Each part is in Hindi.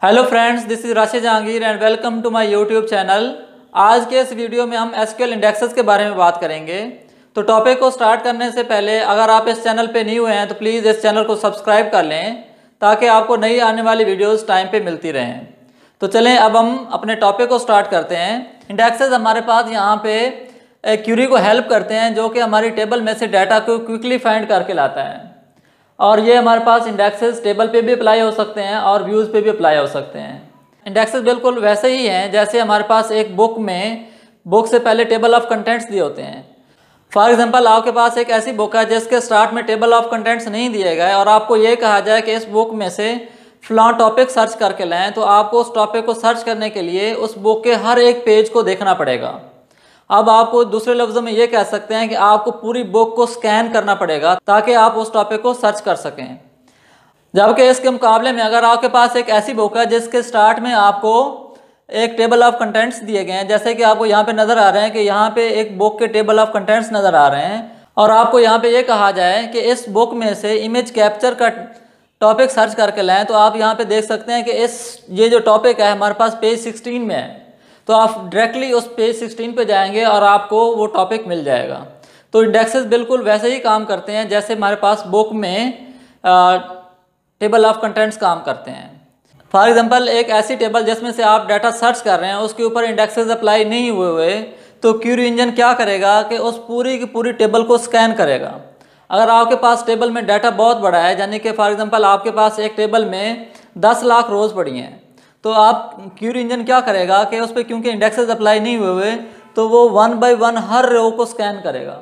Hello friends, this is Rashid Jahangir and welcome to my YouTube channel. आज के इस वीडियो में हम एसक्यूएल इंडेक्सेस के बारे में बात करेंगे। तो टॉपिक को स्टार्ट करने से पहले अगर आप इस चैनल पे न्यू हैं तो प्लीज़ इस चैनल को सब्सक्राइब कर लें ताकि आपको नई आने वाली वीडियोस टाइम पे मिलती रहें। तो चलें अब हम अपने टॉपिक को स्टार्ट करते हैं। इंडेक्सेस हमारे पास यहाँ पे क्यूरी को हेल्प करते हैं जो कि हमारी टेबल में से डाटा को क्विकली फाइंड करके लाता है। और ये हमारे पास इंडेक्सेस टेबल पे भी अप्लाई हो सकते हैं और व्यूज़ पे भी अप्लाई हो सकते हैं। इंडेक्सेस बिल्कुल वैसे ही हैं जैसे हमारे पास एक बुक से पहले टेबल ऑफ कंटेंट्स दिए होते हैं। फॉर एग्जांपल आपके पास एक ऐसी बुक है जिसके स्टार्ट में टेबल ऑफ कंटेंट्स नहीं दिए गए और आपको ये कहा जाए कि इस बुक में से फलां टॉपिक सर्च करके लाएँ, तो आपको उस टॉपिक को सर्च करने के लिए उस बुक के हर एक पेज को देखना पड़ेगा। अब आपको दूसरे लफ्ज़ों में ये कह सकते हैं कि आपको पूरी बुक को स्कैन करना पड़ेगा ताकि आप उस टॉपिक को सर्च कर सकें। जबकि इसके मुकाबले में अगर आपके पास एक ऐसी बुक है जिसके स्टार्ट में आपको एक टेबल ऑफ कंटेंट्स दिए गए हैं, जैसे कि आपको यहाँ पे नज़र आ रहे हैं कि यहाँ पे एक बुक के टेबल ऑफ कंटेंट्स नज़र आ रहे हैं और आपको यहाँ पे ये कहा जाए कि इस बुक में से इमेज कैप्चर का टॉपिक सर्च करके लाएँ, तो आप यहाँ पे देख सकते हैं कि ये जो टॉपिक है हमारे पास पेज 16 में है। तो आप डायरेक्टली उस पेज 16 पे जाएंगे और आपको वो टॉपिक मिल जाएगा। तो इंडेक्सेस बिल्कुल वैसे ही काम करते हैं जैसे हमारे पास बुक में टेबल ऑफ कंटेंट्स काम करते हैं। फॉर एग्जांपल एक ऐसी टेबल जिसमें से आप डाटा सर्च कर रहे हैं उसके ऊपर इंडेक्सेस अप्लाई नहीं हुए तो क्यूरी इंजन क्या करेगा कि उस पूरी की पूरी टेबल को स्कैन करेगा। अगर आपके पास टेबल में डाटा बहुत बड़ा है, यानी कि फॉर एग्जांपल आपके पास एक टेबल में 10 लाख रोज़ पड़ी हैं, तो आप क्यूरी इंजन क्या करेगा कि उस पर क्योंकि इंडेक्सेस अप्लाई नहीं हुए तो वो 1 बाय 1 हर रो को स्कैन करेगा।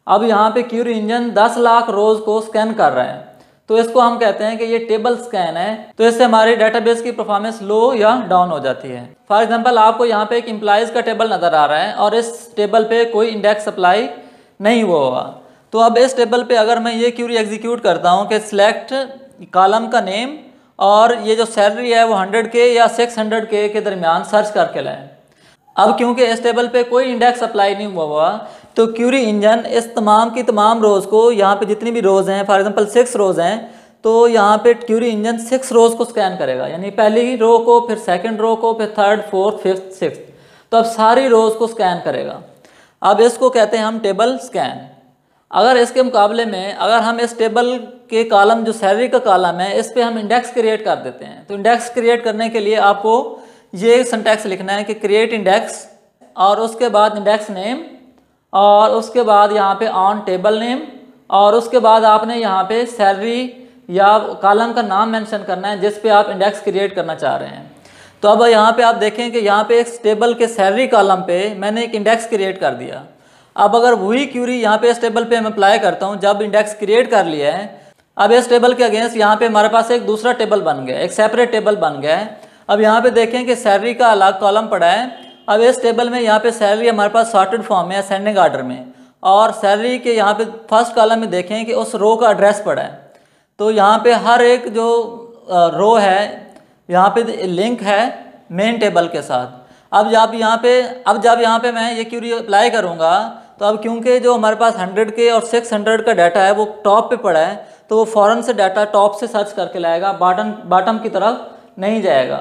अब यहाँ पे क्यूरी इंजन 10 लाख रोज़ को स्कैन कर रहा है, तो इसको हम कहते हैं कि ये टेबल स्कैन है। तो इससे हमारी डेटाबेस की परफॉर्मेंस लो या डाउन हो जाती है। फॉर एग्जांपल आपको यहाँ पे एक एम्प्लॉइज़ का टेबल नज़र आ रहा है और इस टेबल पे कोई इंडेक्स अप्लाई नहीं हुआ होगा। तो अब इस टेबल पे अगर मैं ये क्यूरी एग्जीक्यूट करता हूँ कि सिलेक्ट कॉलम का नेम और ये जो सैलरी है वो 100K या 600K के दरमियान सर्च करके लाएं। अब क्योंकि इस टेबल पे कोई इंडेक्स अप्लाई नहीं हुआ तो क्यूरी इंजन इस तमाम की तमाम रोज़ को, यहाँ पे जितनी भी रोज़ हैं, फॉर एग्जांपल 6 रोज़ हैं, तो यहाँ पे क्यूरी इंजन 6 रोज़ को स्कैन करेगा, यानी पहली रो को, फिर सेकंड रो को, फिर थर्ड, फोर्थ, फिफ्थ, सिक्स्थ, तो अब सारी रोज़ को स्कैन करेगा। अब इसको कहते हैं हम टेबल स्कैन। अगर इसके मुकाबले में अगर हम इस टेबल के कॉलम जो सैलरी का कॉलम है इस पे हम इंडेक्स क्रिएट कर देते हैं, तो इंडेक्स क्रिएट करने के लिए आपको ये सिंटैक्स लिखना है कि क्रिएट इंडेक्स और उसके बाद इंडेक्स नेम और उसके बाद यहाँ पे ऑन टेबल नेम और उसके बाद आपने यहाँ पे सैलरी या कॉलम का नाम मेंशन करना है जिस पे आप इंडेक्स क्रिएट करना चाह रहे हैं। तो अब यहाँ पे आप देखें कि यहाँ पे एक टेबल के सैलरी कॉलम पे मैंने एक इंडेक्स क्रिएट कर दिया। अब अगर वही क्यूरी यहाँ पे इस टेबल पे मैं अप्लाई करता हूँ, जब इंडेक्स क्रिएट कर लिया है, अब इस टेबल के अगेंस्ट यहाँ पे हमारे पास एक दूसरा टेबल बन गया, एक सेपरेट टेबल बन गया है। अब यहाँ पे देखें कि सैलरी का अलग कॉलम पड़ा है। अब इस टेबल में यहाँ पे सैलरी हमारे पास सॉर्टेड फॉर्म में, असेंडिंग ऑर्डर में, और सैलरी के यहाँ पे फर्स्ट कॉलम में देखें कि उस रो का एड्रेस पड़ा है। तो यहाँ पे हर एक जो रो है यहाँ पे लिंक है मेन टेबल के साथ। अब जब यहाँ पे मैं ये क्यूरी अप्लाई करूँगा तो अब क्योंकि जो हमारे पास 100K और 600 का डाटा है वो टॉप पे पड़ा है, तो वो फ़ौरन से डाटा टॉप से सर्च करके लाएगा, बॉटम की तरफ नहीं जाएगा।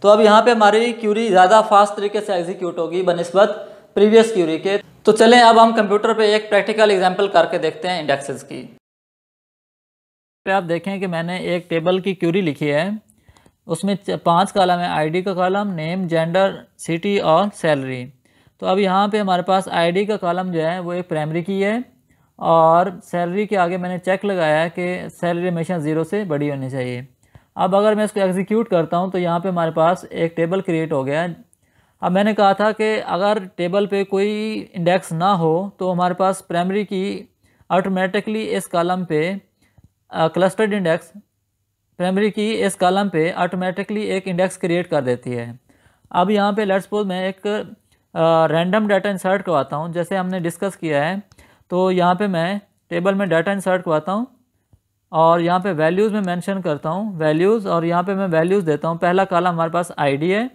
तो अब यहाँ पे हमारी क्यूरी ज़्यादा फास्ट तरीके से एग्जीक्यूट होगी बनिस्बत प्रीवियस क्यूरी के। तो चलें अब हम कंप्यूटर पे एक प्रैक्टिकल एग्जांपल करके देखते हैं इंडेक्सेस की। पे आप देखें कि मैंने एक टेबल की क्यूरी लिखी है, उसमें 5 कॉलम है, आईडी का कॉलम, नेम, जेंडर, सिटी और सैलरी। तो अब यहाँ पे हमारे पास आईडी का कॉलम जो है वो एक प्राइमरी की है और सैलरी के आगे मैंने चेक लगाया है कि सैलरी हमेशा 0 से बड़ी होनी चाहिए। अब अगर मैं इसको एग्जीक्यूट करता हूँ तो यहाँ पे हमारे पास एक टेबल क्रिएट हो गया है। अब मैंने कहा था कि अगर टेबल पे कोई इंडेक्स ना हो तो हमारे पास प्राइमरी की ऑटोमेटिकली इस कॉलम पे क्लस्टर्ड इंडेक्स, प्राइमरी की इस कॉलम पे ऑटोमेटिकली एक इंडेक्स क्रिएट कर देती है। अब यहाँ पे लेट्स सपोज मैं एक रैंडम डाटा इंसर्ट करवाता हूँ जैसे हमने डिस्कस किया है। तो यहाँ पे मैं टेबल में डाटा इंसर्ट करवाता हूँ और यहाँ पे वैल्यूज़ में मेंशन करता हूँ वैल्यूज़, और यहाँ पे मैं वैल्यूज़ देता हूँ। पहला कॉलम हमारे पास आईडी है,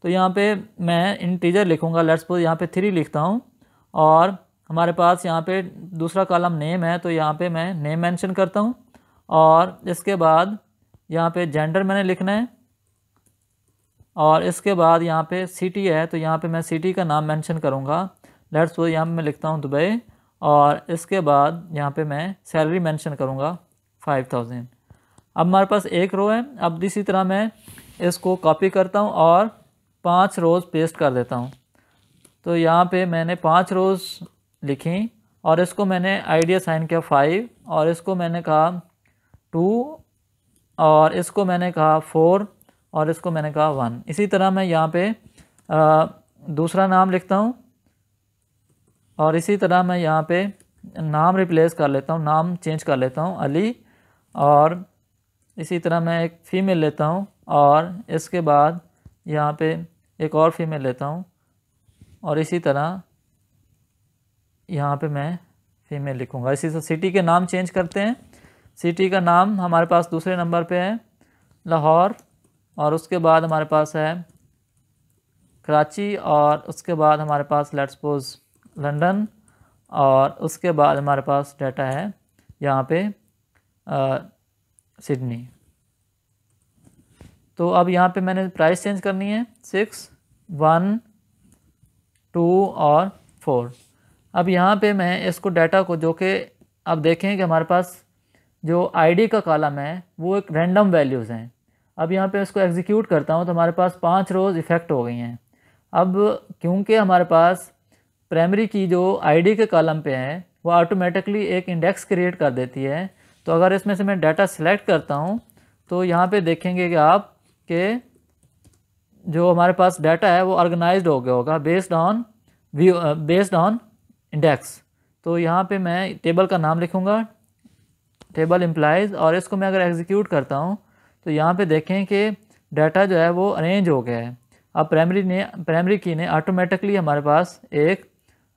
तो यहाँ पे मैं इंटीजर लिखूँगा, लेट्स सपोज यहाँ पे 3 लिखता हूँ। और हमारे पास यहाँ पे दूसरा कॉलम नेम है, तो यहाँ पे मैं नेम मेंशन करता हूँ और इसके बाद यहाँ पे जेंडर मैंने लिखना है और इसके बाद यहाँ पे सिटी है, तो यहाँ पे मैं सिटी का नाम मेंशन करूँगा। लेट्स सपोज यहाँ पे मैं लिखता हूँ दुबई, और इसके बाद यहाँ पे मैं सैलरी मेंशन करूँगा 5000। अब हमारे पास एक रो है। अब इसी तरह मैं इसको कॉपी करता हूँ और 5 रोज़ पेस्ट कर देता हूँ। तो यहाँ पे मैंने 5 रोज़ लिखी और इसको मैंने आईडी असाइन किया 5, और इसको मैंने कहा 2, और इसको मैंने कहा 4, और इसको मैंने कहा 1। इसी तरह मैं यहाँ पे दूसरा नाम लिखता हूँ, और इसी तरह मैं यहाँ पे नाम रिप्लेस कर लेता हूँ, नाम चेंज कर लेता हूँ अली, और इसी तरह मैं एक फ़ीमेल लेता हूँ, और इसके बाद यहाँ पे एक और फीमेल लेता हूँ, और इसी तरह यहाँ पे मैं फ़ीमेल लिखूँगा। इसी से सिटी के नाम चेंज करते हैं। सिटी का नाम हमारे पास दूसरे नंबर पे है लाहौर, और उसके बाद हमारे पास है कराची, और उसके बाद हमारे पास लेट्स सपोज लंदन, और उसके बाद हमारे पास डाटा है यहाँ पे सिडनी। तो अब यहाँ पे मैंने प्राइस चेंज करनी है 6, 1, 2 और 4। अब यहाँ पे मैं इसको डाटा को, जो कि अब देखें कि हमारे पास जो आईडी का कॉलम है वो एक रैंडम वैल्यूज़ हैं। अब यहाँ पे इसको एग्जीक्यूट करता हूँ तो हमारे पास 5 रोज़ इफ़ेक्ट हो गई हैं। अब क्योंकि हमारे पास प्राइमरी की जो आईडी के कॉलम पे है वो ऑटोमेटिकली एक इंडेक्स क्रिएट कर देती है, तो अगर इसमें से मैं डाटा सेलेक्ट करता हूँ तो यहाँ पे देखेंगे कि आप कि जो हमारे पास डाटा है वो ऑर्गेनाइज्ड हो गया होगा बेस्ड ऑन इंडेक्स। तो यहाँ पे मैं टेबल का नाम लिखूँगा, टेबल एम्प्लॉइज़, और इसको मैं अगर एग्जीक्यूट करता हूँ तो यहाँ पे देखें कि डाटा जो है वो अरेंज हो गया है। अब प्राइमरी की ने ऑटोमेटिकली हमारे पास एक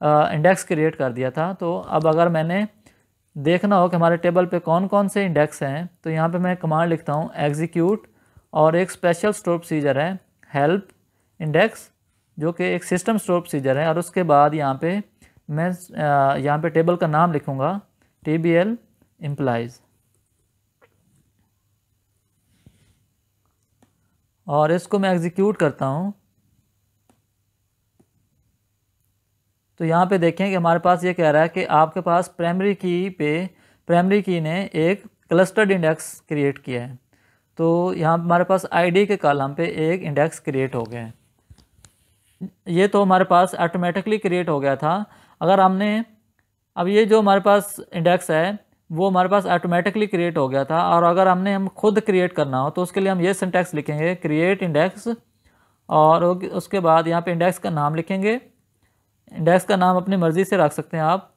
इंडेक्स क्रिएट कर दिया था। तो अब अगर मैंने देखना हो कि हमारे टेबल पे कौन कौन से इंडेक्स हैं, तो यहाँ पे मैं कमांड लिखता हूँ एग्जीक्यूट, और एक स्पेशल स्टोर प्रोसीजर है हेल्प इंडेक्स, जो कि एक सिस्टम स्टोर प्रोसीजर है, और उसके बाद यहाँ पे मैं यहाँ पे टेबल का नाम लिखूँगा TBL एम्प्लॉइज़, और इसको मैं एग्जीक्यूट करता हूँ। तो यहाँ पे देखें कि हमारे पास ये कह रहा है कि आपके पास प्राइमरी की ने एक क्लस्टर्ड इंडेक्स क्रिएट किया है। तो यहाँ हमारे पास आईडी के कॉलम पे एक इंडेक्स क्रिएट हो गया है। ये तो हमारे पास ऑटोमेटिकली क्रिएट हो गया था। अगर हमने अब ये जो हमारे पास इंडेक्स है वो हमारे पास ऑटोमेटिकली क्रिएट हो गया था, और अगर हम खुद क्रिएट करना हो तो उसके लिए हम ये सिंटैक्स लिखेंगे क्रिएट इंडेक्स, और उसके बाद यहाँ पे इंडेक्स का नाम लिखेंगे। इंडेक्स का नाम अपनी मर्ज़ी से रख सकते हैं आप,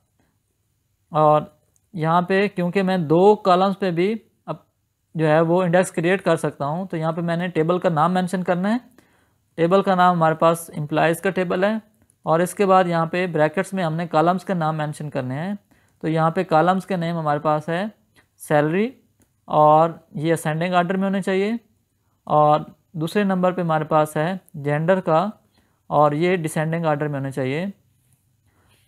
और यहाँ पे क्योंकि मैं 2 कॉलम्स पे भी अब जो है वो इंडेक्स क्रिएट कर सकता हूँ, तो यहाँ पे मैंने टेबल का नाम मेंशन करना है। टेबल का नाम हमारे पास एम्प्लॉइज़ का टेबल है, और इसके बाद यहाँ पे ब्रैकेट्स में हमने कॉलम्स के नाम मेंशन करने हैं। तो यहाँ पे कॉलम्स के नेम हमारे पास है सैलरी, और ये असेंडिंग आर्डर में होने चाहिए, और दूसरे नंबर पे हमारे पास है जेंडर का, और ये डिसेंडिंग आर्डर में होने चाहिए।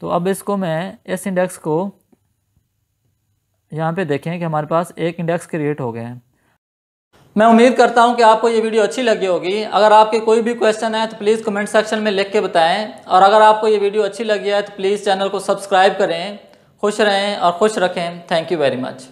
तो अब इसको मैं इस इंडेक्स को यहाँ पे देखें कि हमारे पास एक इंडेक्स क्रिएट हो गया है। मैं उम्मीद करता हूँ कि आपको ये वीडियो अच्छी लगी होगी। अगर आपके कोई भी क्वेश्चन है तो प्लीज़ कमेंट सेक्शन में लिख के बताएं, और अगर आपको ये वीडियो अच्छी लगी है तो प्लीज़ चैनल को सब्सक्राइब करें। खुश रहें और खुश रखें। Thank you very much.